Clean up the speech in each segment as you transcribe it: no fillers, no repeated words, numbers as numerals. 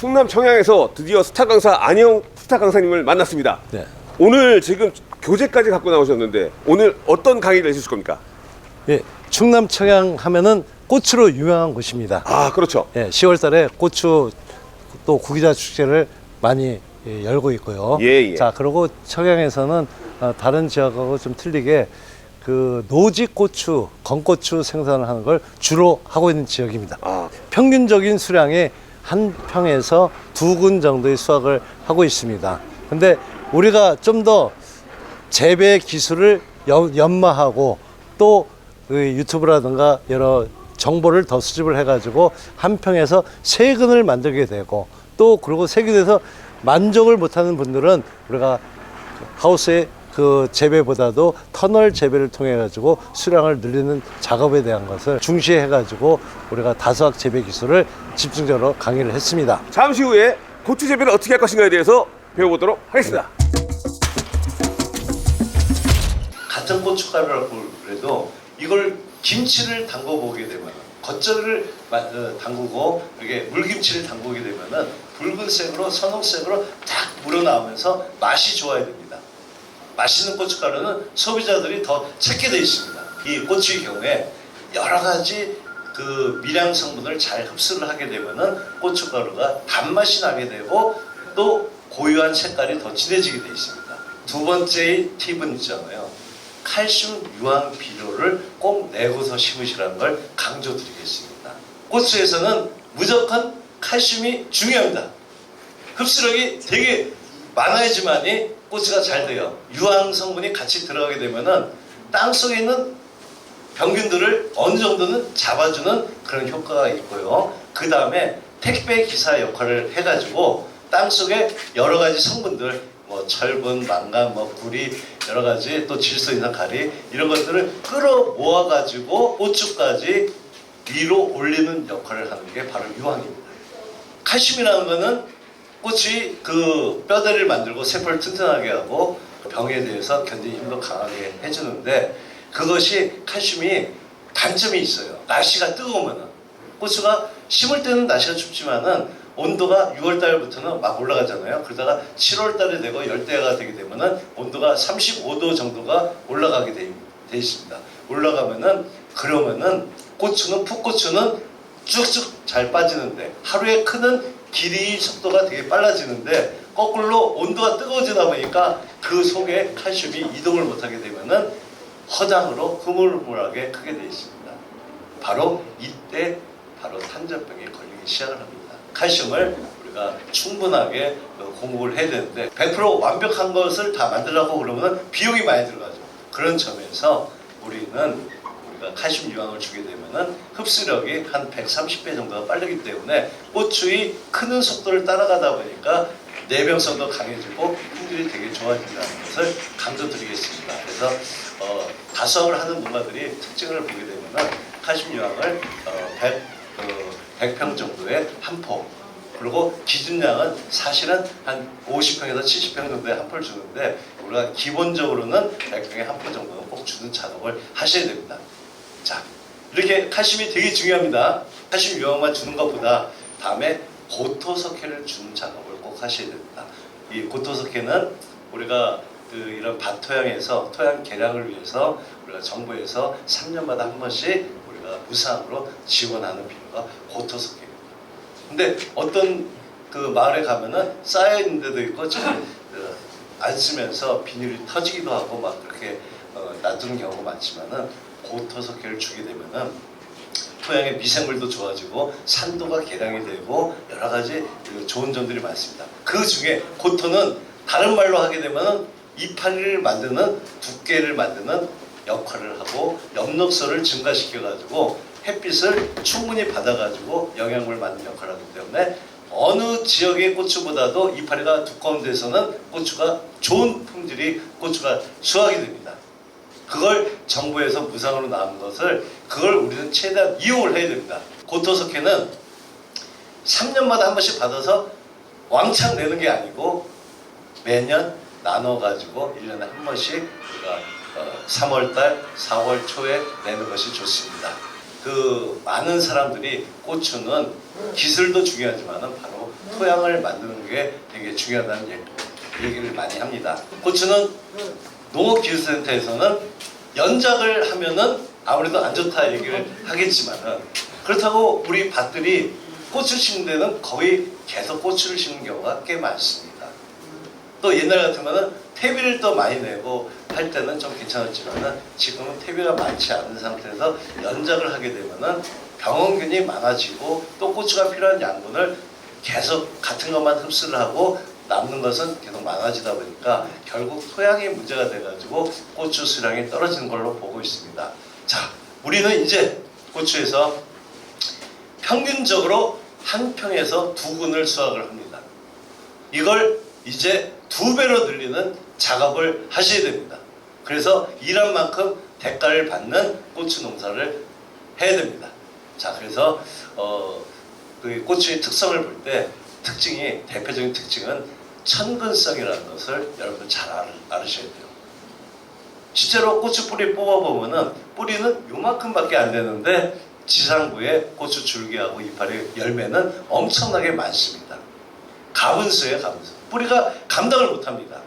충남 청양에서 드디어 스타 강사 안희영 스타 강사님을 만났습니다. 네. 오늘 지금 교재까지 갖고 나오셨는데 오늘 어떤 강의를 해주실 겁니까? 예, 충남 청양 하면은 꽃으로 유명한 곳입니다. 아, 그렇죠. 예, 10월 달에 고추 또 구기자 축제를 많이 열고 있고요. 예. 자, 그리고 청양에서는 다른 지역하고 좀 틀리게 그 노지 고추, 건고추 생산을 하는 걸 주로 하고 있는 지역입니다. 아. 평균적인 수량의 한 평에서 2근 정도의 수확을 하고 있습니다. 근데 우리가 좀 더 재배 기술을 연마하고 또 그 유튜브라든가 여러 정보를 더 수집을 해가지고 한 평에서 3근을 만들게 되고 또 그리고 3근에서 만족을 못하는 분들은 우리가 하우스의 그 재배보다도 터널 재배를 통해 가지고 수량을 늘리는 작업에 대한 것을 중시해 가지고 우리가 다수학 재배 기술을 집중적으로 강의를 했습니다. 잠시 후에 고추 재배를 어떻게 할 것인가에 대해서 배워보도록 하겠습니다. 같은 고춧가루라고 그래도 이걸 김치를 담궈 보게 되면 겉절이를 담그고 이렇게 물김치를 담그게 되면은 붉은색으로 선홍색으로 딱 우러나오면서 맛이 좋아야 됩니다. 맛있는 고춧가루는 소비자들이 더 찾게 되어 있습니다. 이 고추의 경우에 여러 가지 그 미량 성분을 잘 흡수를 하게 되면은 고춧가루가 단맛이 나게 되고 또 고유한 색깔이 더 진해지게 되어 있습니다. 두 번째의 팁은 있잖아요. 칼슘 유황 비료를 꼭 내고서 심으시라는 걸 강조드리겠습니다. 고추에서는 무조건 칼슘이 중요합니다. 흡수력이 되게 많아야지만이 고추가 잘 돼요. 유황 성분이 같이 들어가게 되면은 땅 속에 있는 병균들을 어느 정도는 잡아주는 그런 효과가 있고요. 그 다음에 택배 기사 역할을 해가지고 땅 속에 여러 가지 성분들 뭐 철분, 망간, 뭐 구리 여러 가지 또 질소 있는 가리 이런 것들을 끌어 모아 가지고 고추까지 위로 올리는 역할을 하는 게 바로 유황입니다. 칼슘이라는 거는 꽃이 그 뼈대를 만들고 세포를 튼튼하게 하고 병에 대해서 견디는 힘도 강하게 해주는데 그것이 칼슘이 단점이 있어요. 날씨가 뜨거우면은 고추가 심을 때는 날씨가 춥지만은 온도가 6월달부터는 막 올라가잖아요. 그러다가 7월달에 되고 열대야가 되게 되면은 온도가 35도 정도가 올라가게 돼 있습니다. 올라가면은 그러면은 고추는 풋고추는 쭉쭉 잘 빠지는데 하루에 크는 길이 속도가 되게 빨라지는데 거꾸로 온도가 뜨거워지다 보니까 그 속에 칼슘이 이동을 못하게 되면은 허당으로 흐물흐물하게 크게 되어 있습니다. 바로 이때 바로 탄저병에 걸리기 시작을 합니다. 칼슘을 우리가 충분하게 공급을 해야 되는데 100% 완벽한 것을 다 만들려고 그러면 비용이 많이 들어가죠. 그런 점에서 우리가 칼슘 유황을 주게 되면은 흡수력이 한 130배 정도가 빠르기 때문에 고추의 크는 속도를 따라가다 보니까 내병성도 강해지고 품질이 되게 좋아진다는 것을 강조드리겠습니다. 그래서 다수학을 하는 농가들이 특징을 보게 되면은 칼슘 유황을 100평 정도의 한 포, 그리고 기준량은 사실은 한 50평에서 70평 정도의 한 포를 주는데 우리가 기본적으로는 100평에 한 포 정도는 꼭 주는 작업을 하셔야 됩니다. 자, 이렇게 칼슘이 되게 중요합니다. 칼슘 유황만 주는 것보다 다음에 고토석회를 주는 작업을 꼭 하셔야 됩니다. 이 고토석회는 우리가 이런 밭 토양에서 토양 개량을 위해서 우리가 정부에서 3년마다 한 번씩 우리가 무상으로 지원하는 비료가 고토석회입니다. 근데 어떤 그 마을에 가면은 쌓여 있는 데도 있고 안 쓰면서 비닐이 터지기도 하고 막 그렇게 놔두는 경우가 많지만은 고토석회를 주게 되면은 토양의 미생물도 좋아지고 산도가 개량이 되고 여러 가지 좋은 점들이 많습니다. 그 중에 고토는 다른 말로 하게 되면은 이파리를 만드는 두께를 만드는 역할을 하고 엽록소를 증가시켜 가지고 햇빛을 충분히 받아 가지고 영양분을 만드는 역할을 하기 때문에 어느 지역의 고추보다도 이파리가 두꺼운 데서는 고추가 좋은 품질이 고추가 수확이 됩니다. 그걸 정부에서 무상으로 나온 것을 그걸 우리는 최대한 이용을 해야 됩니다. 고토석회는 3년마다 한 번씩 받아서 왕창 내는 게 아니고 매년 나눠가지고 1년에 한 번씩 우리가 3월달, 4월 초에 내는 것이 좋습니다. 그 많은 사람들이 고추는 기술도 중요하지만 바로 토양을 만드는 게 되게 중요하다는 얘기를 많이 합니다. 고추는 농업기술센터에서는 연작을 하면은 아무래도 안 좋다 얘기를 하겠지만은, 그렇다고 우리 밭들이 고추 심는 데는 거의 계속 고추를 심는 경우가 꽤 많습니다. 또 옛날 같으면은 퇴비를 또 많이 내고 할 때는 좀 괜찮았지만은 지금은 퇴비가 많지 않은 상태에서 연작을 하게 되면은 병원균이 많아지고 또 고추가 필요한 양분을 계속 같은 것만 흡수를 하고 남는 것은 계속 많아지다 보니까 결국 토양이 문제가 돼가지고 고추 수량이 떨어지는 걸로 보고 있습니다. 자, 우리는 이제 고추에서 평균적으로 한 평에서 2근을 수확을 합니다. 이걸 이제 2배로 늘리는 작업을 하셔야 됩니다. 그래서 일한 만큼 대가를 받는 고추 농사를 해야 됩니다. 자, 그래서 그 고추의 특성을 볼 때 대표적인 특징은 천근성이라는 것을 여러분 잘 알으셔야 돼요. 실제로 고추 뿌리 뽑아보면은 뿌리는 요만큼밖에 안 되는데 지상부에 고추 줄기하고 이파리 열매는 엄청나게 많습니다. 가분수예요, 가분수. 뿌리가 감당을 못합니다.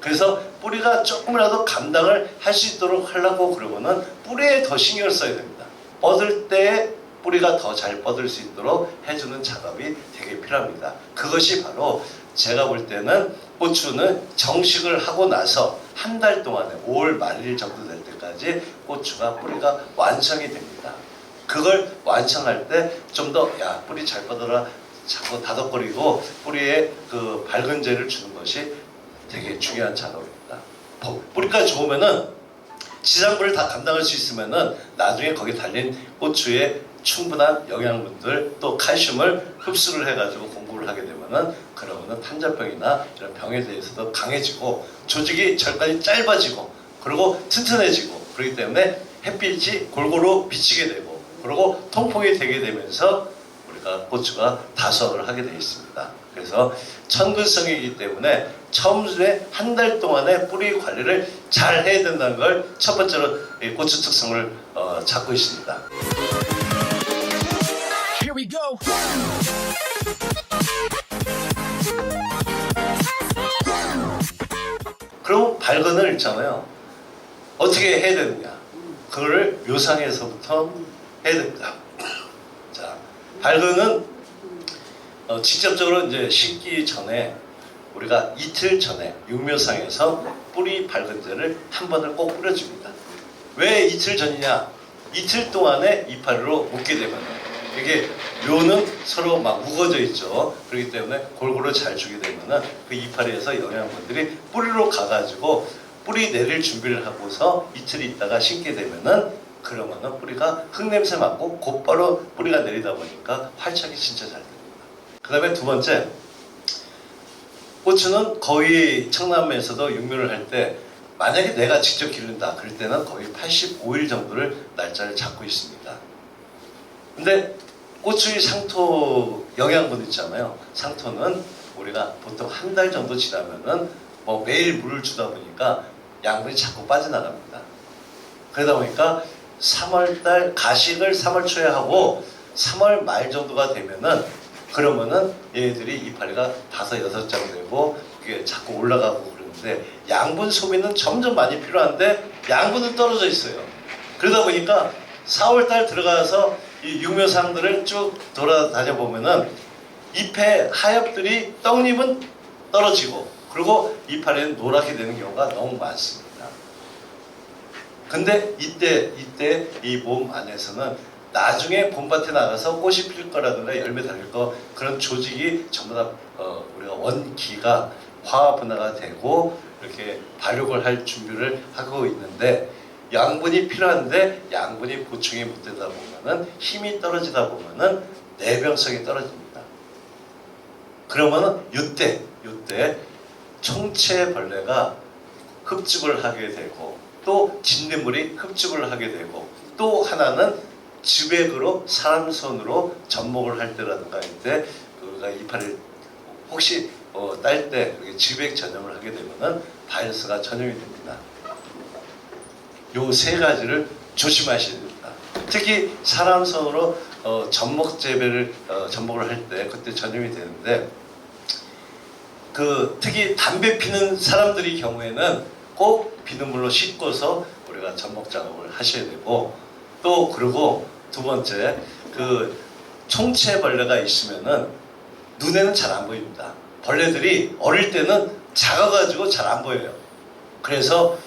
그래서 뿌리가 조금이라도 감당을 할 수 있도록 하려고 그러고는 뿌리에 더 신경을 써야 됩니다. 뻗을 때 뿌리가 더 잘 뻗을 수 있도록 해주는 작업이 되게 필요합니다. 그것이 바로 제가 볼 때는 고추는 정식을 하고 나서 한 달 동안에 5월 말일 정도 될 때까지 고추가 뿌리가 완성이 됩니다. 그걸 완성할 때 좀 더 뿌리 잘 뻗어라 자꾸 다독거리고 뿌리에 그 밝은재를 주는 것이 되게 중요한 작업입니다. 뿌리가 좋으면은 지상부를 다 감당할 수 있으면은 나중에 거기 달린 고추에 충분한 영양분들 또 칼슘을 흡수를 해가지고 공부를 하게 되면은 그러면은 탄저병이나 이런 병에 대해서도 강해지고 조직이 절간이 짧아지고 그리고 튼튼해지고 그렇기 때문에 햇빛이 골고루 비치게 되고 그리고 통풍이 되게 되면서 우리가 고추가 다수확을 하게 되어 있습니다. 그래서 천근성이기 때문에 처음에 한 달 동안의 뿌리 관리를 잘 해야 된다는 걸 첫 번째로 이 고추 특성을 잡고 있습니다. Here we go. 그럼 발근을 있잖아요. 어떻게 해야 되느냐? 그거를 묘상에서부터 해야 됩니다. 자, 발근은 직접적으로 이제 심기 전에 우리가 이틀 전에 육묘상에서 뿌리 발근제를 한 번을 꼭 뿌려줍니다. 왜 이틀 전이냐? 이틀 동안에 이파리로 묶게 되면 이게 묘는 서로 막 우거져 있죠. 그렇기 때문에 골고루 잘 주게 되면은 그 이파리에서 영양분들이 뿌리로 가가지고 뿌리 내릴 준비를 하고서 이틀 있다가 심게 되면은 그러면은 뿌리가 흙냄새 맡고 곧바로 뿌리가 내리다 보니까 활착이 진짜 잘 됩니다. 그 다음에 두 번째, 고추는 거의 청남에서도 육묘를 할 때 만약에 내가 직접 기른다 그럴 때는 거의 85일 정도를 날짜를 잡고 있습니다. 근데 고추의 상토 영양분 있잖아요. 상토는 우리가 보통 한 달 정도 지나면은 뭐 매일 물을 주다 보니까 양분이 자꾸 빠져나갑니다. 그러다 보니까 3월달 가식을 3월 초에 하고 3월 말 정도가 되면은 그러면은 얘들이 이파리가 5, 6장 되고 그게 자꾸 올라가고 그러는데 양분 소비는 점점 많이 필요한데 양분은 떨어져 있어요. 그러다 보니까 4월달 들어가서 이 육묘상들을 쭉 돌아다녀 보면은 잎의 하엽들이 떡잎은 떨어지고 그리고 이파리는 노랗게 되는 경우가 너무 많습니다. 근데 이때 이 몸 안에서는 나중에 봄밭에 나가서 꽃이 필 거라든가 열매 달릴 거 그런 조직이 전부 다 우리가 원기가 화학 분화가 되고 이렇게 발육을 할 준비를 하고 있는데 양분이 필요한데 양분이 보충이 못 되다 보면은 힘이 떨어지다 보면은 내병성이 떨어집니다. 그러면은 이때 총체벌레가 흡집을 하게 되고 또 진딧물이 흡집을 하게 되고 또 하나는 쥐백으로 사람 손으로 접목을 할 때라든가 이때 그가 이파리를 혹시 딸 때 쥐백 전염을 하게 되면은 바이러스가 전염이 됩니다. 요 세 가지를 조심하셔야 됩니다. 특히 사람 손으로 접목 재배를 접목을 할 때 그때 전염이 되는데 특히 담배 피는 사람들이 경우에는 꼭 비눗물로 씻고서 우리가 접목 작업을 하셔야 되고, 또 그리고 두 번째, 총체벌레가 있으면은 눈에는 잘 안 보입니다. 벌레들이 어릴 때는 작아가지고 잘 안 보여요. 그래서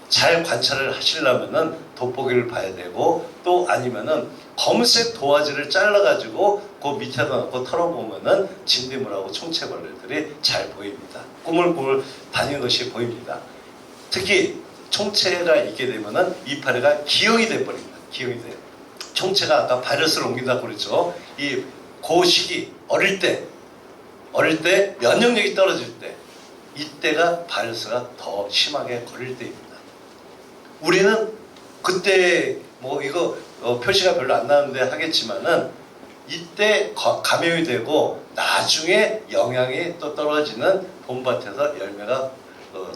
잘 관찰을 하시려면은 돋보기를 봐야 되고, 또 아니면은 검은색 도화지를 잘라가지고 그 밑에다 넣고 털어보면은 진딧물하고 총체벌레들이 잘 보입니다. 꾸물꾸물 다니는 것이 보입니다. 특히 총체가 있게 되면은 이파리가 기형이 돼버립니다. 기형이 돼요. 총체가 아까 바이러스를 옮긴다고 그랬죠. 그 시기, 어릴 때 면역력이 떨어질 때, 이때가 바이러스가 더 심하게 걸릴 때입니다. 우리는 그때 이거 표시가 별로 안 나는데 하겠지만은, 이때 감염이 되고 나중에 영양이 또 떨어지는 봄밭에서 열매가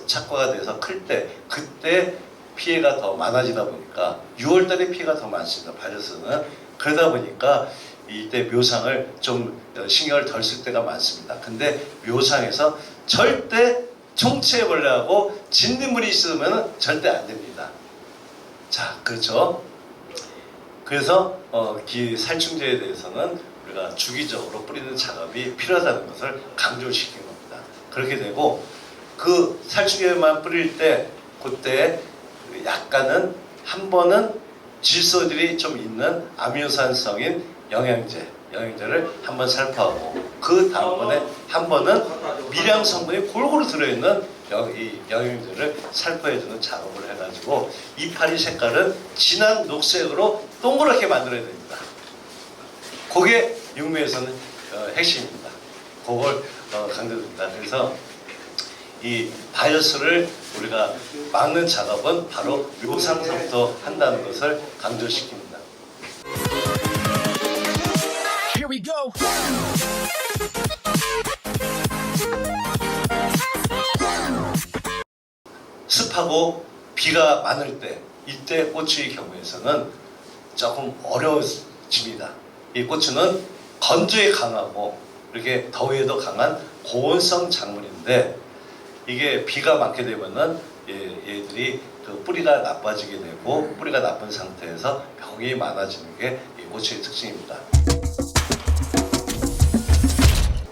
착과가 돼서 클 때, 그때 피해가 더 많아지다 보니까 6월달에 피해가 더 많습니다. 바이러스는. 그러다 보니까 이때 묘상을 좀 신경을 덜 쓸 때가 많습니다. 근데 묘상에서 절대 총체벌레하고 진딧물이 있으면 절대 안 됩니다. 자, 그렇죠. 그래서 살충제에 대해서는 우리가 주기적으로 뿌리는 작업이 필요하다는 것을 강조시킨 겁니다. 그렇게 되고, 그 살충제만 뿌릴 때 그때 약간은 한 번은 질소들이 좀 있는 아미노산성인 영양제를 한번 살포하고, 그 다음번에 한 번은 미량 성분이 골고루 들어있는 이 영양제를 살포해주는 작업을 해가지고 이파리 색깔은 진한 녹색으로 동그랗게 만들어야 됩니다. 그게 육묘에서는 핵심입니다. 그걸 강조드립니다. 그래서 이 바이러스를 우리가 막는 작업은 바로 묘상서부터 한다는 것을 강조시킵니다. Here we go. 습하고 비가 많을 때, 이때 고추의 경우에서는 조금 어려워집니다. 이 고추는 건조에 강하고 이렇게 더위에도 강한 고온성 작물인데, 이게 비가 많게 되면은 얘들이 뿌리가 나빠지게 되고, 뿌리가 나쁜 상태에서 병이 많아지는 게 이 고추의 특징입니다.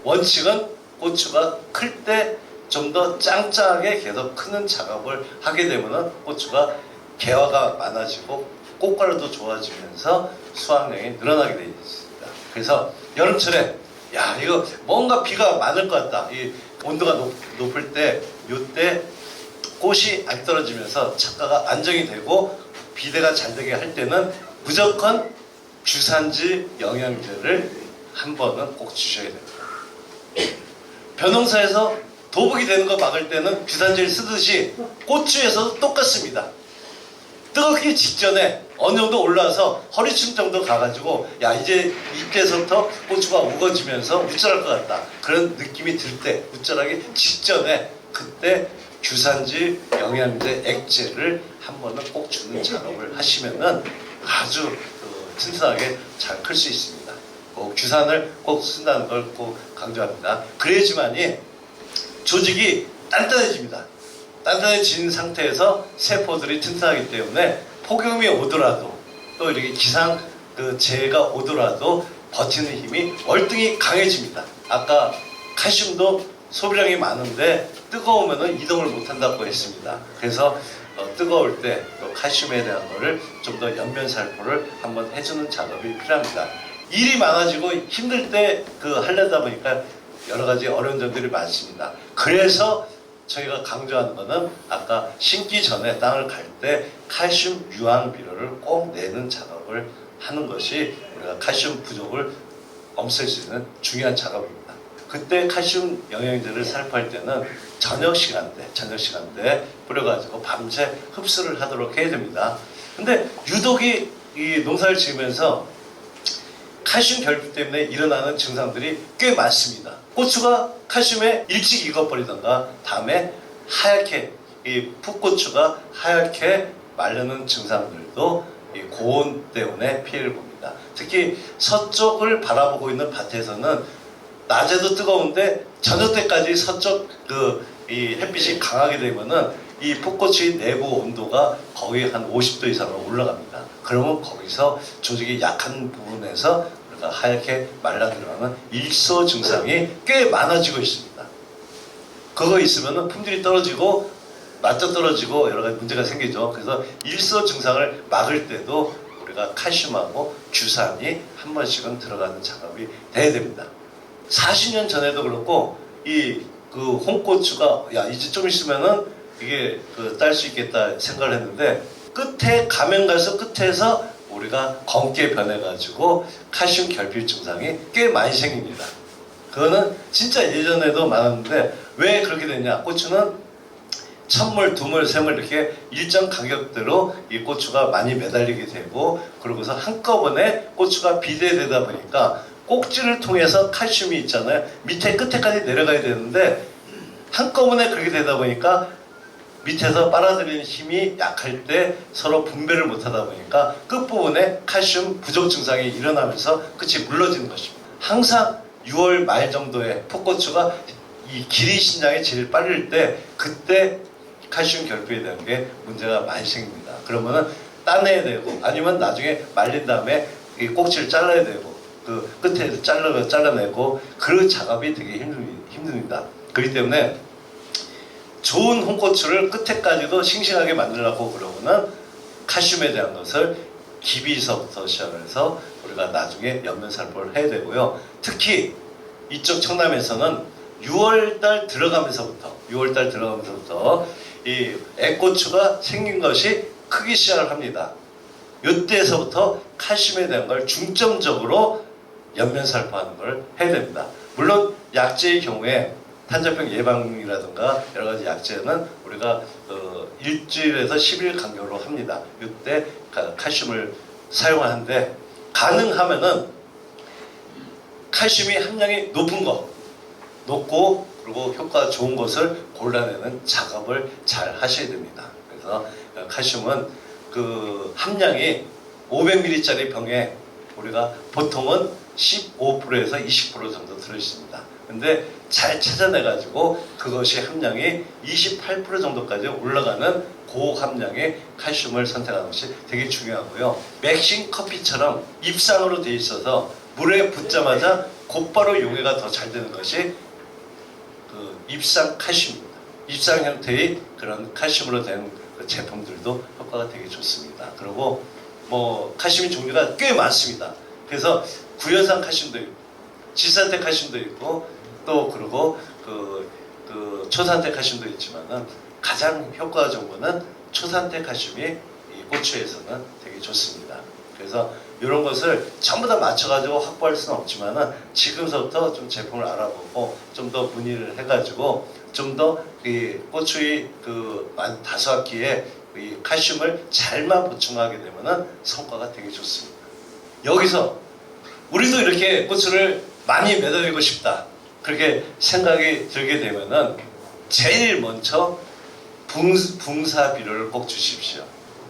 원칙은 고추가 클 때 좀 더 짱짱하게 계속 크는 작업을 하게 되면은 고추가 개화가 많아지고 꽃가루도 좋아지면서 수확량이 늘어나게 되어 있습니다. 그래서 여름철에 이거 뭔가 비가 많을 것 같다. 이 온도가 높을 때, 이때 꽃이 안 떨어지면서 착과가 안정이 되고 비대가 잘 되게 할 때는 무조건 주산지 영양제를 한 번은 꼭 주셔야 됩니다. 벼농사에서 도복이 되는 거 막을 때는 주산지를 쓰듯이 고추에서도 똑같습니다. 뜨겁기 직전에 어느 정도 올라와서 허리춤 정도 가가지고 이제 이때서부터 고추가 우거지면서 우쭐할 것 같다, 그런 느낌이 들 때, 우쭐하기 직전에 그때 주산지 영양제 액제를 한 번은 꼭 주는 작업을 하시면은 아주 튼튼하게 잘 클 수 있습니다. 꼭 주산을 꼭 쓴다는 걸 꼭 강조합니다. 그래야지만이 조직이 단단해집니다. 단단해진 상태에서 세포들이 튼튼하기 때문에 폭염이 오더라도, 또 이렇게 기상 재해가 오더라도 버티는 힘이 월등히 강해집니다. 아까 칼슘도 소비량이 많은데 뜨거우면 이동을 못한다고 했습니다. 그래서 뜨거울 때 칼슘에 대한 거를 좀 더 연면 살포를 한번 해주는 작업이 필요합니다. 일이 많아지고 힘들 때 하려다 보니까 여러 가지 어려운 점들이 많습니다. 그래서 저희가 강조하는 거는 아까 심기 전에 땅을 갈 때 칼슘 유황 비료를 꼭 내는 작업을 하는 것이 우리가 칼슘 부족을 없앨 수 있는 중요한 작업입니다. 그때 칼슘 영양제를 살포할 때는 저녁 시간대에 뿌려가지고 밤새 흡수를 하도록 해야 됩니다. 근데 유독이 이 농사를 지으면서 칼슘 결핍 때문에 일어나는 증상들이 꽤 많습니다. 고추가 칼슘에 일찍 익어버리던가, 다음에 하얗게, 이 풋고추가 하얗게 마르는 증상들도 이 고온 때문에 피해를 봅니다. 특히 서쪽을 바라보고 있는 밭에서는 낮에도 뜨거운데 저녁 때까지 서쪽 이 햇빛이 강하게 되면은 이 풋고추의 내부 온도가 거의 한 50도 이상으로 올라갑니다. 그러면 거기서 조직이 약한 부분에서 우리가 하얗게 말라 들어가는 일소 증상이 꽤 많아지고 있습니다. 그거 있으면은 품질이 떨어지고 맛도 떨어지고 여러 가지 문제가 생기죠. 그래서 일소 증상을 막을 때도 우리가 칼슘하고 규산이 한 번씩은 들어가는 작업이 돼야 됩니다. 40년 전에도 그렇고 그 홍고추가 야 이제 좀 있으면은 이게 딸 수 있겠다 생각을 했는데 끝에 가면 갈수록 끝에서 우리가 검게 변해가지고 칼슘 결핍 증상이 꽤 많이 생깁니다. 그거는 진짜 예전에도 많았는데 왜 그렇게 됐냐? 고추는 첫물, 두물, 세물 이렇게 일정 가격대로 이 고추가 많이 매달리게 되고 그러고서 한꺼번에 고추가 비대되다 보니까 꼭지를 통해서 칼슘이 있잖아요. 밑에 끝에까지 내려가야 되는데 한꺼번에 그렇게 되다 보니까 밑에서 빨아들이는 힘이 약할 때 서로 분배를 못하다 보니까 끝부분에 칼슘 부족 증상이 일어나면서 끝이 물러지는 것입니다. 항상 6월 말 정도에 풋고추가 이 길이 신장이 제일 빠를 때 그때 칼슘 결핍에 대한 게 문제가 많이 생깁니다. 그러면은 따내야 되고 아니면 나중에 말린 다음에 이 꼭지를 잘라야 되고 그 끝에 잘라내고 그 작업이 되게 힘듭니다. 그렇기 때문에 좋은 홍고추를 끝에까지도 싱싱하게 만들려고 그러면은 칼슘에 대한 것을 기비서부터 시작해서 우리가 나중에 연면살포를 해야 되고요. 특히 이쪽 청남에서는 6월달 들어가면서부터 이 애고추가 생긴 것이 크기 시작을 합니다. 이때에서부터 칼슘에 대한 걸 중점적으로 연면살포하는 걸 해야 됩니다. 물론 약제의 경우에 탄저병 예방이라든가 여러 가지 약제는 우리가 일주일에서 10일 간격으로 합니다. 이때 칼슘을 사용하는데 가능하면은 칼슘이 함량이 높고 그리고 효과가 좋은 것을 골라내는 작업을 잘 하셔야 됩니다. 그래서 칼슘은 그 함량이 500ml짜리 병에 우리가 보통은 15%에서 20% 정도 들어있습니다. 근데 잘 찾아내가지고 그것이 함량이 28% 정도까지 올라가는 고함량의 칼슘을 선택하는 것이 되게 중요하고요. 맥심 커피처럼 입상으로 되어 있어서 물에 붓자마자 곧바로 용해가 더 잘 되는 것이 그 입상 칼슘입니다. 입상 형태의 그런 칼슘으로 된 그 제품들도 효과가 되게 좋습니다. 그리고 뭐 칼슘의 종류가 꽤 많습니다. 그래서 구연산 칼슘도 있고 지산태 칼슘도 있고 또 그리고 그 초산태 칼슘도 있지만은 가장 효과가 좋은 거는 초산태 칼슘이 이 고추에서는 되게 좋습니다. 그래서 이런 것을 전부 다 맞춰가지고 확보할 수는 없지만은 지금서부터 좀 제품을 알아보고 좀 더 문의를 해가지고 좀 더 이 고추의 그 다소학기에 이 칼슘을 잘만 보충하게 되면은 성과가 되게 좋습니다. 여기서 우리도 이렇게 고추를 많이 매달리고 싶다. 그렇게 생각이 들게 되면은 제일 먼저 붕사비료를 꼭 주십시오.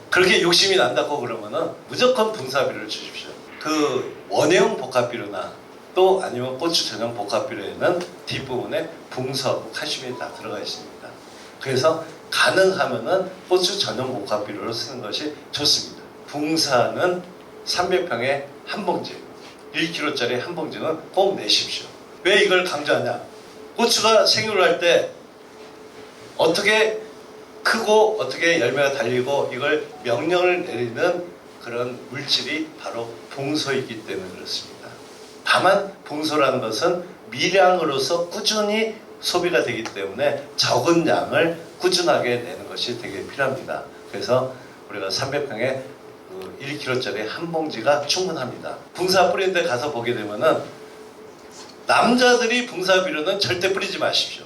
그렇게 욕심이 난다고 그러면은 무조건 붕사비료를 주십시오. 그 원형 복합비료나 또 아니면 고추 전용 복합비료에는 뒷부분에 붕서, 칼슘이 다 들어가 있습니다. 그래서 가능하면은 고추 전용 복합비료를 쓰는 것이 좋습니다. 붕사는 300평에 한 봉지, 1kg짜리 한 봉지는 꼭 내십시오. 왜 이걸 강조하냐? 고추가 생육을 할 때 어떻게 크고 어떻게 열매가 달리고 이걸 명령을 내리는 그런 물질이 바로 붕소이기 때문에 그렇습니다. 다만 붕소라는 것은 미량으로서 꾸준히 소비가 되기 때문에 적은 양을 꾸준하게 내는 것이 되게 필요합니다. 그래서 우리가 300평에 1kg짜리 한 봉지가 충분합니다. 붕사 뿌리는 데 가서 보게 되면은 남자들이 붕사비료는 절대 뿌리지 마십시오.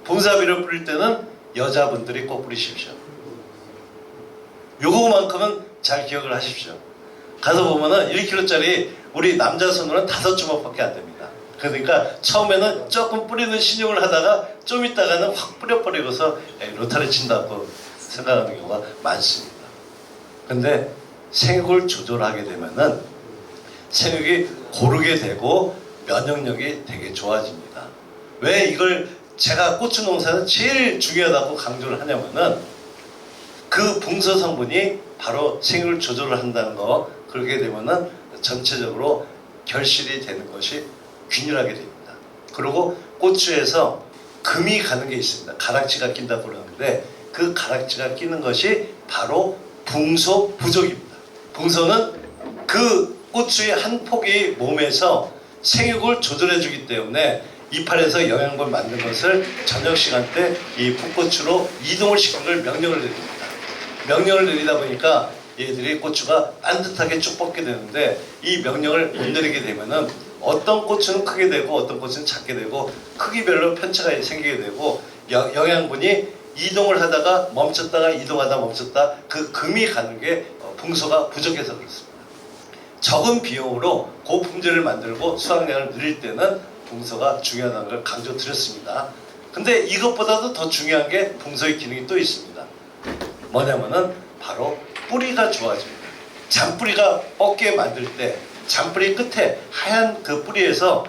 붕사비료 뿌릴 때는 여자분들이 꼭 뿌리십시오. 요거만큼은 잘 기억을 하십시오. 가서 보면은 1kg짜리 우리 남자 손으로는 5주먹밖에 안 됩니다. 그러니까 처음에는 조금 뿌리는 신용을 하다가 좀 있다가는 확 뿌려버리고서 로타리 친다고 생각하는 경우가 많습니다. 근데 생육을 조절하게 되면은 생육이 고르게 되고 면역력이 되게 좋아집니다. 왜 이걸 제가 고추 농사는 제일 중요하다고 강조를 하냐면은 그 붕소 성분이 바로 생육을 조절을 한다는 거. 그렇게 되면은 전체적으로 결실이 되는 것이 균일하게 됩니다. 그리고 고추에서 금이 가는 게 있습니다. 가락지가 낀다고 그러는데 그 가락지가 끼는 것이 바로 붕소 부족입니다. 붕소는 그 고추의 한 폭이 몸에서 생육을 조절해 주기 때문에 이파리에서 영양분을 만든 것을 저녁 시간대 이 풋고추로 이동을 시키는 걸 명령을 내립니다. 명령을 내리다 보니까 얘들이 고추가 반듯하게 쭉 뻗게 되는데 이 명령을 못 내리게 되면은 어떤 고추는 크게 되고 어떤 고추는 작게 되고 크기별로 편차가 생기게 되고 영양분이 이동을 하다가 멈췄다가 이동하다 멈췄다 그 금이 가는 게 붕소가 부족해서 그렇습니다. 적은 비용으로 고품질을 만들고 수확량을 늘릴 때는 붕소가 중요하다는 걸 강조드렸습니다. 근데 이것보다도 더 중요한 게 붕소의 기능이 또 있습니다. 뭐냐면은 바로 뿌리가 좋아집니다. 잔뿌리가 뻗게 만들 때 잔뿌리 끝에 하얀 그 뿌리에서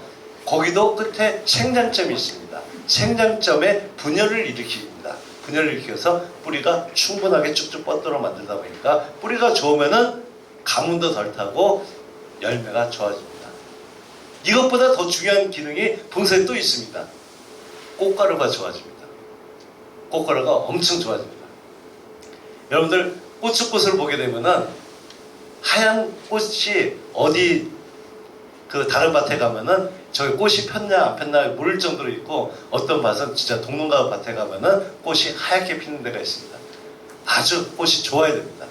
거기도 끝에 생장점이 있습니다. 생장점에 분열을 일으킵니다. 분열을 일으켜서 뿌리가 충분하게 쭉쭉 뻗도록 만들다 보니까 뿌리가 좋으면은 가문도 덜 타고 열매가 좋아집니다. 이것보다 더 중요한 기능이 붕소에 또 있습니다. 꽃가루가 좋아집니다. 꽃가루가 엄청 좋아집니다. 여러분들 고추꽃을 보게 되면은 하얀 꽃이 어디 그 다른 밭에 가면은 저기 꽃이 폈냐 안 폈냐 모를 정도로 있고 어떤 밭은 진짜 동농가 밭에 가면은 꽃이 하얗게 피는 데가 있습니다. 아주 꽃이 좋아야 됩니다.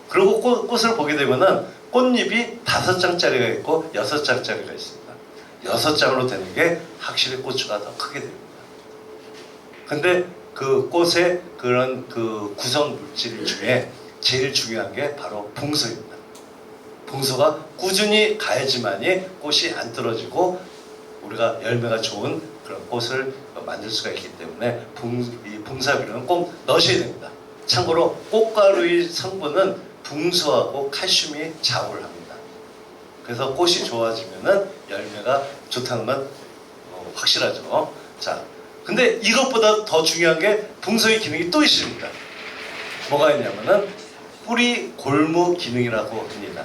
그리고 꽃을 보게 되면은 꽃잎이 5장짜리가 있고 6장짜리가 있습니다. 6장으로 되는 게 확실히 고추가 더 크게 됩니다. 근데 그 꽃의 그런 그 구성 물질 중에 제일 중요한 게 바로 붕소입니다. 붕소가 꾸준히 가야지만이 꽃이 안 떨어지고 우리가 열매가 좋은 그런 꽃을 만들 수가 있기 때문에 이 붕사비료는 꼭 넣으셔야 됩니다. 참고로 꽃가루의 성분은 붕소하고 칼슘이 좌우를 합니다. 그래서 꽃이 좋아지면은 열매가 좋다는 건 확실하죠. 자, 근데 이것보다 더 중요한 게 붕소의 기능이 또 있습니다. 뭐가 있냐면은 뿌리 골무 기능이라고 합니다.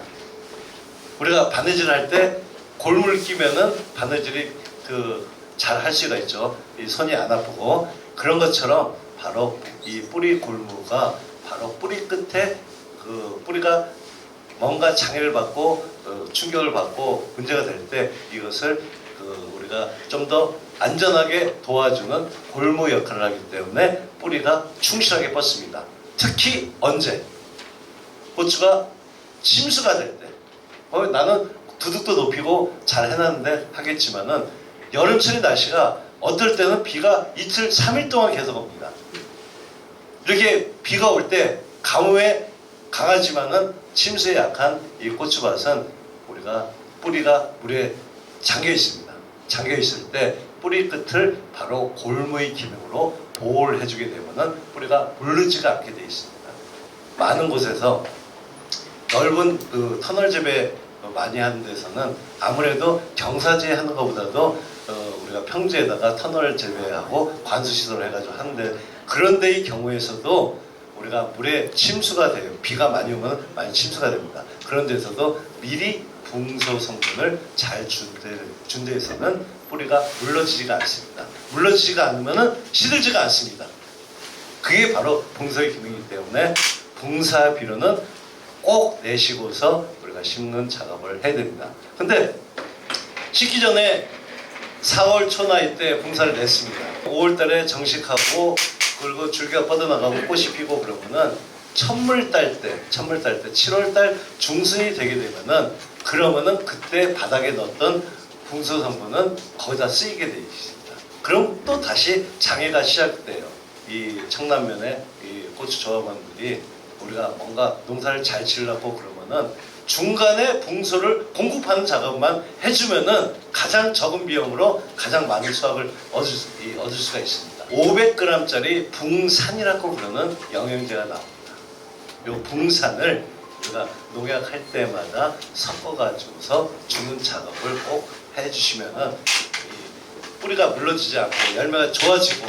우리가 바느질 할 때 골무를 끼면은 바느질이 잘 할 수가 있죠. 이 손이 안 아프고 그런 것처럼 바로 이 뿌리 골무가 바로 뿌리 끝에 그 뿌리가 뭔가 장애를 받고 충격을 받고 문제가 될 때 이것을 우리가 좀 더 안전하게 도와주는 골무 역할을 하기 때문에 뿌리가 충실하게 뻗습니다. 특히 언제? 고추가 침수가 될 때. 나는 두둑도 높이고 잘 해놨는데 하겠지만은 여름철의 날씨가 어떨 때는 비가 이틀, 3일 동안 계속 옵니다. 이렇게 비가 올 때 가뭄에 강하지만은 침수에 약한 이 고추밭은 우리가 뿌리가 물에 잠겨 있습니다. 잠겨 있을 때 뿌리 끝을 바로 골무의 기능으로 보호를 해주게 되면은 뿌리가 물르지가 않게 되어 있습니다. 많은 곳에서 넓은 그 터널 재배 많이 하는 데서는 아무래도 경사지에 하는 것보다도 우리가 평지에다가 터널 재배하고 관수 시설을 해가지고 하는데 그런 데의 경우에서도 우리가 물에 침수가 돼요. 비가 많이 오면 많이 침수가 됩니다. 그런 데서도 미리 붕소 성분을 잘 준 데에서는 뿌리가 물러지지가 않습니다. 물러지지가 않으면 시들지가 않습니다. 그게 바로 붕소의 기능이기 때문에 붕사 비료는 꼭 내시고서 우리가 심는 작업을 해야 됩니다. 근데 심기 전에 4월 초 나이 때 붕사를 냈습니다. 5월 달에 정식하고 그리고 줄기가 뻗어나가고 꽃이 피고 그러면은 천물 딸 때 7월 달 중순이 되게 되면은 그러면은 그때 바닥에 넣었던 붕소 성분은 거기다 쓰이게 되어 있습니다. 그럼 또 다시 장애가 시작돼요. 이 청남면의 이 고추 조합원들이 우리가 뭔가 농사를 잘 지으려고 그러면은 중간에 붕소를 공급하는 작업만 해주면은 가장 적은 비용으로 가장 많은 수확을 얻을 수가 있습니다. 500g짜리 붕산이라고 그러는 영양제가 나옵니다. 이 붕산을 우리가 농약할 때마다 섞어가지고서 주는 작업을 꼭 해주시면은 이 뿌리가 물러지지 않고 열매가 좋아지고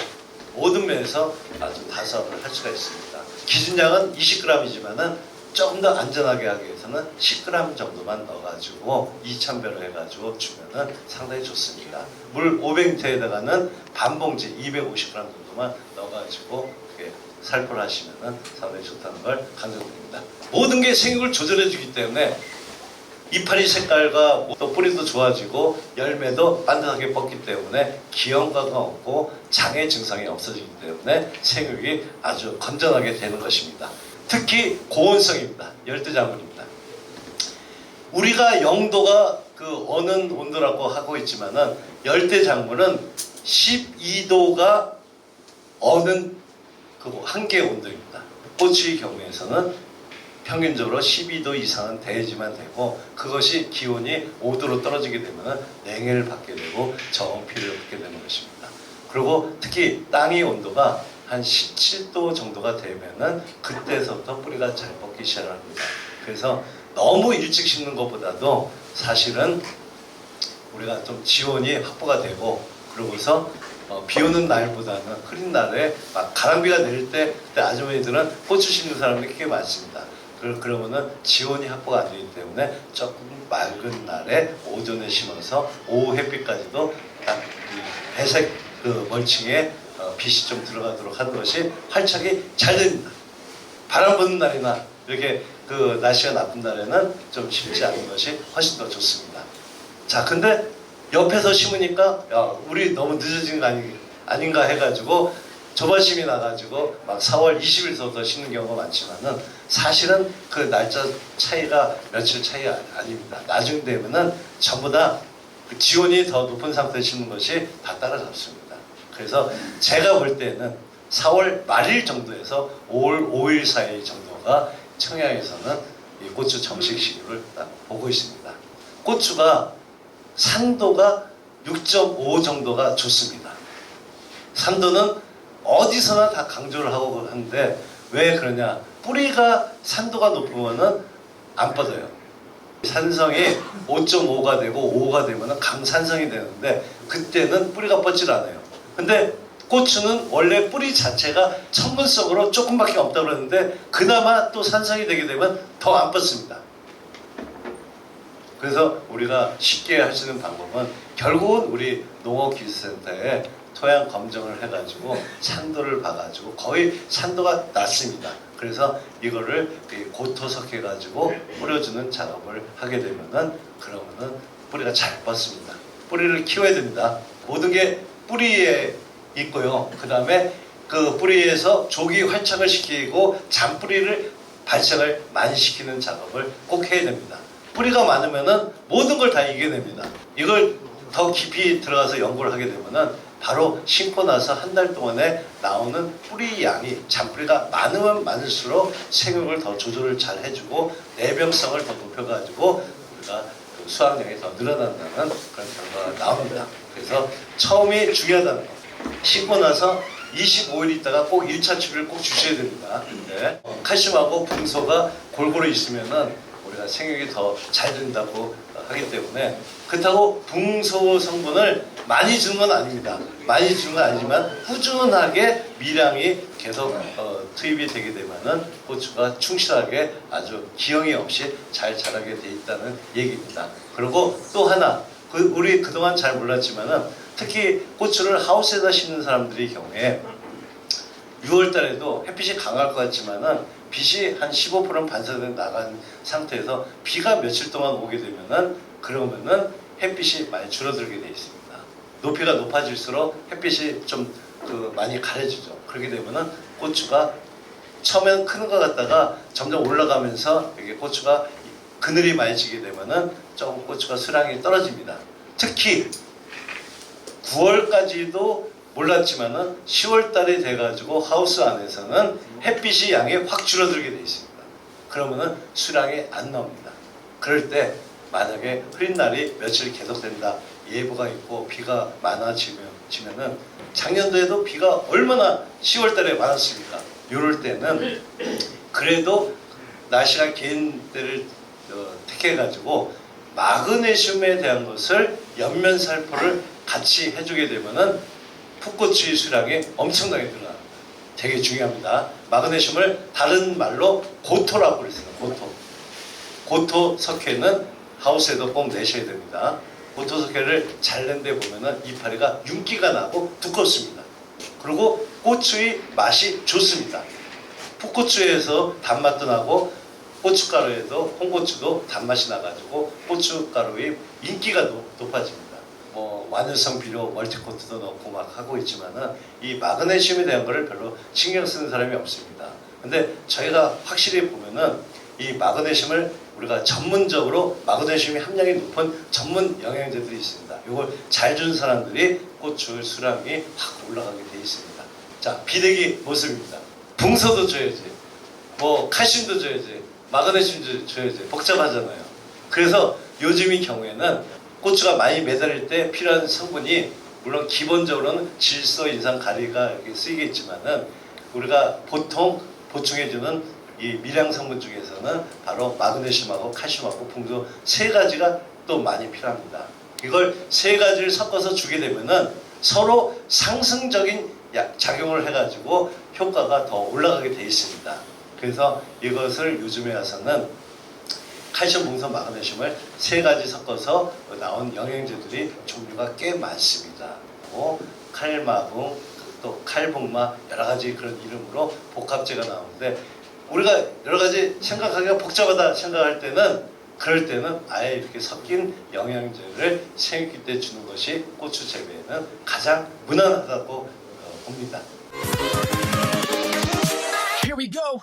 모든 면에서 아주 다수업을 할 수가 있습니다. 기준량은 20g이지만은 조금 더 안전하게 하기 위해서는 10g 정도만 넣어가지고 2000배로 해가지고 주면은 상당히 좋습니다. 물 500리터에다가는 반 봉지 250g 정도만 넣어가지고 이렇게 살포를 하시면은 상당히 좋다는 걸 강조드립니다. 모든 게 생육을 조절해주기 때문에 이파리 색깔과 또 뿌리도 좋아지고 열매도 반듯하게 뻗기 때문에 기형과가 없고 장애 증상이 없어지기 때문에 생육이 아주 건전하게 되는 것입니다. 특히 고온성입니다. 열대작물입니다. 우리가 영도가 그 어느 온도라고 하고 있지만은 열대작물은 12도가 어느 그 한계 온도입니다. 고추의 경우에서는 평균적으로 12도 이상은 돼야지만 되고 그것이 기온이 5도로 떨어지게 되면 냉해를 받게 되고 저온피를 받게 되는 것입니다. 그리고 특히 땅의 온도가 한 17도 정도가 되면은 그때서부터 뿌리가 잘 뻗기 시작합니다. 그래서 너무 일찍 심는 것보다도 사실은 우리가 좀 지온이 확보가 되고 그러고서 비 오는 날보다는 흐린 날에 막 가랑비가 내릴 때 그때 아주머니들은 고추 심는 사람들이 꽤 많습니다. 그러면은 지온이 확보가 안 되기 때문에 조금 맑은 날에 오전에 심어서 오후 햇빛까지도 딱 배색 그 멀칭에 빛이 좀 들어가도록 하는 것이 활착이 잘 됩니다. 바람 부는 날이나 이렇게 그 날씨가 나쁜 날에는 좀 심지 않는 것이 훨씬 더 좋습니다. 자, 근데 옆에서 심으니까 야, 우리 너무 늦어진 거 아닌가 해가지고 조바심이 나가지고 막 4월 20일서부터 심는 경우가 많지만은 사실은 그 날짜 차이가 며칠 차이가 아닙니다. 나중 되면은 전부 다 그 지온이 더 높은 상태에 심는 것이 다 따라잡습니다. 그래서 제가 볼 때는 4월 말일 정도에서 5월 5일 사이 정도가 청양에서는 이 고추 정식 시기를 보고 있습니다. 고추가 산도가 6.5 정도가 좋습니다. 산도는 어디서나 다 강조를 하고 하는데 왜 그러냐? 뿌리가 산도가 높으면은 안 뻗어요. 산성이 5.5가 되고 5가 되면은 강산성이 되는데 그때는 뿌리가 뻗질 않아요. 근데 고추는 원래 뿌리 자체가 천문석으로 조금밖에 없다고 그러는데 그나마 또 산성이 되게 되면 더 안 뻗습니다. 그래서 우리가 쉽게 할 수 있는 방법은 결국은 우리 농업기술센터에 토양 검정을 해가지고 산도를 봐가지고 거의 산도가 낮습니다. 그래서 이거를 고토석해가지고 뿌려주는 작업을 하게 되면은 그러면은 뿌리가 잘 뻗습니다. 뿌리를 키워야 됩니다. 모든 게 뿌리에 있고요. 그 다음에 그 뿌리에서 조기 활착을 시키고 잔뿌리를 발생을 많이 시키는 작업을 꼭 해야 됩니다. 뿌리가 많으면은 모든 걸 다 이겨냅니다. 이걸 더 깊이 들어가서 연구를 하게 되면은 바로 심고 나서 한 달 동안에 나오는 뿌리 양이 잔뿌리가 많으면 많을수록 생육을 더 조절을 잘 해주고 내병성을 더 높여가지고 우리가 그 수확량이 더 늘어난다는 그런 결과가 나옵니다. 그래서 처음이 중요하다는 거. 심고 나서 25일 있다가 꼭 1차 추비를 꼭 주셔야 됩니다. 네. 칼슘하고 붕소가 골고루 있으면은 우리가 생육이 더 잘 된다고 하기 때문에 그렇다고 붕소 성분을 많이 주는 건 아닙니다. 많이 주는 건 아니지만 꾸준하게 미량이 계속 투입이 되게 되면은 고추가 충실하게 아주 기형이 없이 잘 자라게 돼 있다는 얘기입니다. 그리고 또 하나 우리 그동안 잘 몰랐지만은 특히 고추를 하우스에다 심는 사람들의 경우에 6월 달에도 햇빛이 강할 것 같지만은 빛이 한 15%는 반사돼 나간 상태에서 비가 며칠 동안 오게 되면은 그러면은 햇빛이 많이 줄어들게 돼 있습니다. 높이가 높아질수록 햇빛이 좀 많이 가려지죠. 그렇게 되면은 고추가 처음에는 크는 것 같다가 점점 올라가면서 이게 고추가 그늘이 많이 지게 되면은 조금 고추가 수량이 떨어집니다. 특히 9월까지도 몰랐지만은 10월 달이 돼가지고 하우스 안에서는 햇빛이 양이 확 줄어들게 돼 있습니다. 그러면은 수량이 안 나옵니다. 그럴 때 만약에 흐린 날이 며칠 계속된다 예보가 있고 비가 많아지면은 작년도에도 비가 얼마나 10월 달에 많았습니까? 이럴 때는 그래도 날씨가 개인 때를 택해가지고 마그네슘에 대한 것을 연면살포를 같이 해주게 되면은 풋고추의 수량이 엄청나게 늘어나. 되게 중요합니다. 마그네슘을 다른 말로 고토라고 그랬어요. 고토 석회는 하우스에도 꼭 내셔야 됩니다. 고토 석회를 잘 낸데 보면은 이파리가 윤기가 나고 두껍습니다. 그리고 고추의 맛이 좋습니다. 풋고추에서 단맛도 나고 고춧가루에도 홍고추도 단맛이 나가지고 고춧가루의 인기가 높아집니다. 뭐 완효성 비료 멀티코트도 넣고 막 하고 있지만은 이 마그네슘에 대한 거를 별로 신경 쓰는 사람이 없습니다. 근데 저희가 확실히 보면은 이 마그네슘을 우리가 전문적으로 마그네슘이 함량이 높은 전문 영양제들이 있습니다. 이걸 잘 준 사람들이 고추 수량이 확 올라가게 돼 있습니다. 자, 비대기 모습입니다. 붕서도 줘야지, 뭐 칼슘도 줘야지, 마그네슘도 줘야지. 복잡하잖아요. 그래서 요즘의 경우에는 고추가 많이 매달릴 때 필요한 성분이 물론 기본적으로는 질소, 인산, 가리가 이렇게 쓰이겠지만은 우리가 보통 보충해주는 이 미량 성분 중에서는 바로 마그네슘하고 칼슘하고 붕소 세 가지가 또 많이 필요합니다. 이걸 세 가지를 섞어서 주게 되면은 서로 상승적인 작용을 해가지고 효과가 더 올라가게 돼 있습니다. 그래서 이것을 요즘에 와서는 칼슘, 붕소, 마그네슘을 세 가지 섞어서 나온 영양제들이 종류가 꽤 많습니다. 뭐 칼마붕, 또 칼복마 여러 가지 그런 이름으로 복합제가 나오는데 우리가 여러 가지 생각하기가 복잡하다 생각할 때는 그럴 때는 아예 이렇게 섞인 영양제를 생육기 때 주는 것이 고추 재배에는 가장 무난하다고 봅니다. Here we go.